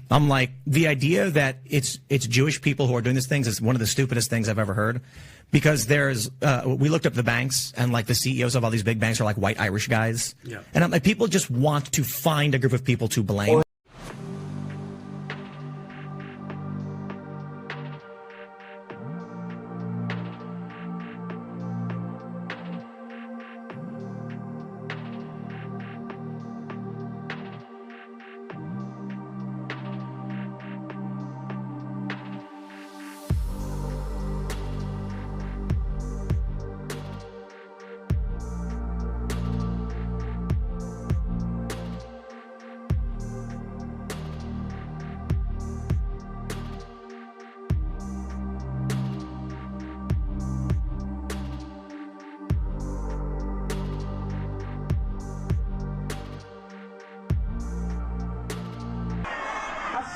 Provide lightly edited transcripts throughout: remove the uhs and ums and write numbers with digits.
I'm like, the idea that it's Jewish people who are doing these things is one of the stupidest things I've ever heard. Because we looked up the banks, and like the CEOs of all these big banks are like white Irish guys. Yeah. And I'm like, people just want to find a group of people to blame.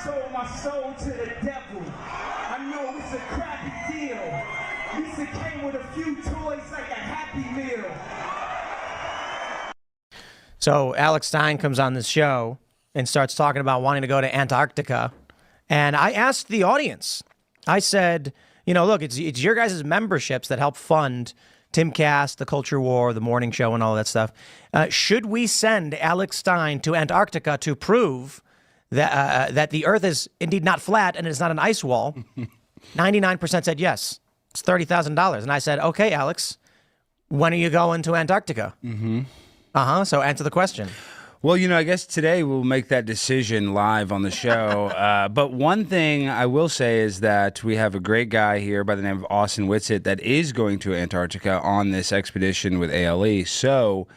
Sold my soul to the devil. I know it's a crappy deal. Lisa came with a few toys like a Happy Meal. So Alex Stein comes on this show and starts talking about wanting to go to Antarctica. And I asked the audience, I said, you know, look, it's your guys' memberships that help fund Timcast, the Culture War, the morning show, and all that stuff. Should we send Alex Stein to Antarctica to prove that the Earth is indeed not flat and it's not an ice wall? 99% said yes. It's $30,000. And I said, okay, Alex, when are you going to Antarctica? So answer the question. Well, you know, I guess today we'll make that decision live on the show. But one thing I will say is that we have a great guy here by the name of Pool Witsit that is going to Antarctica on this expedition with ALE. So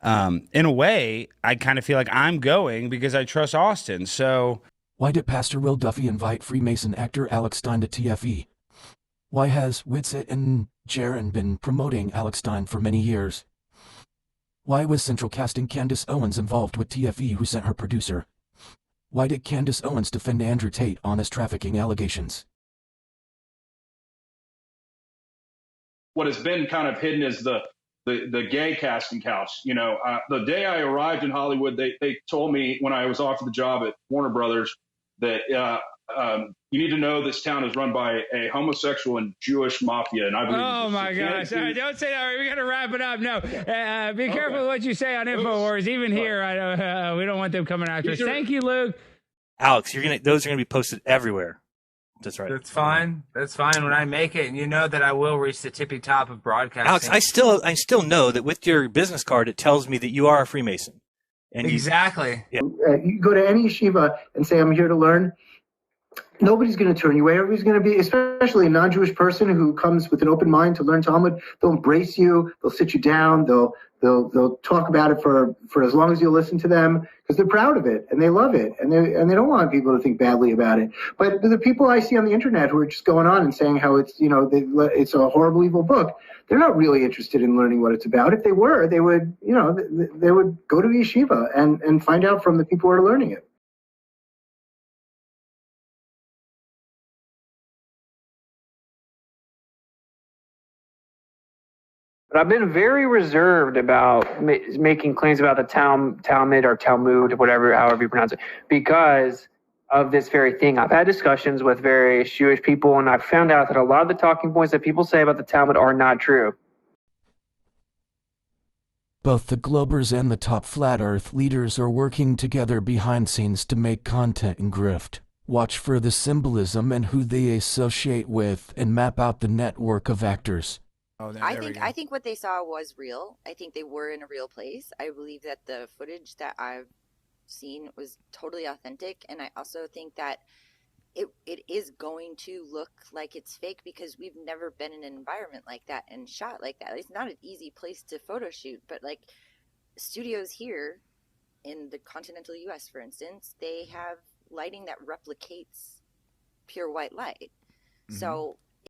in a way, I kind of feel like I'm going because I trust Austin. So why did Pastor Will Duffy invite Freemason actor Alex Stein to TFE? Why has Witsit and Jaron been promoting Alex Stein for many years? Why was Central Casting Candace Owens involved with TFE, who sent her producer? Why did Candace Owens defend Andrew Tate on his trafficking allegations? What has been kind of hidden is the gay casting couch. You know, the day I arrived in Hollywood, they told me when I was offered the job at Warner Brothers that you need to know this town is run by a homosexual and Jewish mafia. And I believe oh my gosh! Don't say that. We got to wrap it up. No, be careful what you say on InfoWars. Even here, we don't want them coming after us. Thank you, Luke. Alex, those are gonna be posted everywhere. That's right. That's fine. That's fine. When I make it, and you know that I will reach the tippy top of broadcasting. Alex, I still know that with your business card, it tells me that you are a Freemason. And exactly. You go to any yeshiva and say, I'm here to learn. Nobody's going to turn you away. Everybody's going to be, especially a non-Jewish person who comes with an open mind to learn Talmud. They'll embrace you. They'll sit you down. They'll talk about it for as long as you'll listen to them, because they're proud of it and they love it and they don't want people to think badly about it. But the people I see on the internet who are just going on and saying how it's, you know, it's a horrible, evil book, they're not really interested in learning what it's about. If they were, they would, you know, they would go to the yeshiva and find out from the people who are learning it. But I've been very reserved about making claims about the Talmud or Talmud, whatever, however you pronounce it, because of this very thing. I've had discussions with various Jewish people, and I've found out that a lot of the talking points that people say about the Talmud are not true. Both the Globers and the top flat earth leaders are working together behind scenes to make content and grift. Watch for the symbolism and who they associate with and map out the network of actors. I think what they saw was real. I think they were in a real place. I believe that the footage that I've seen was totally authentic, and I also think that it is going to look like it's fake because we've never been in an environment like that and shot like that. It's not an easy place to photo shoot, but like studios here in the continental US, for instance, they have lighting that replicates pure white light. So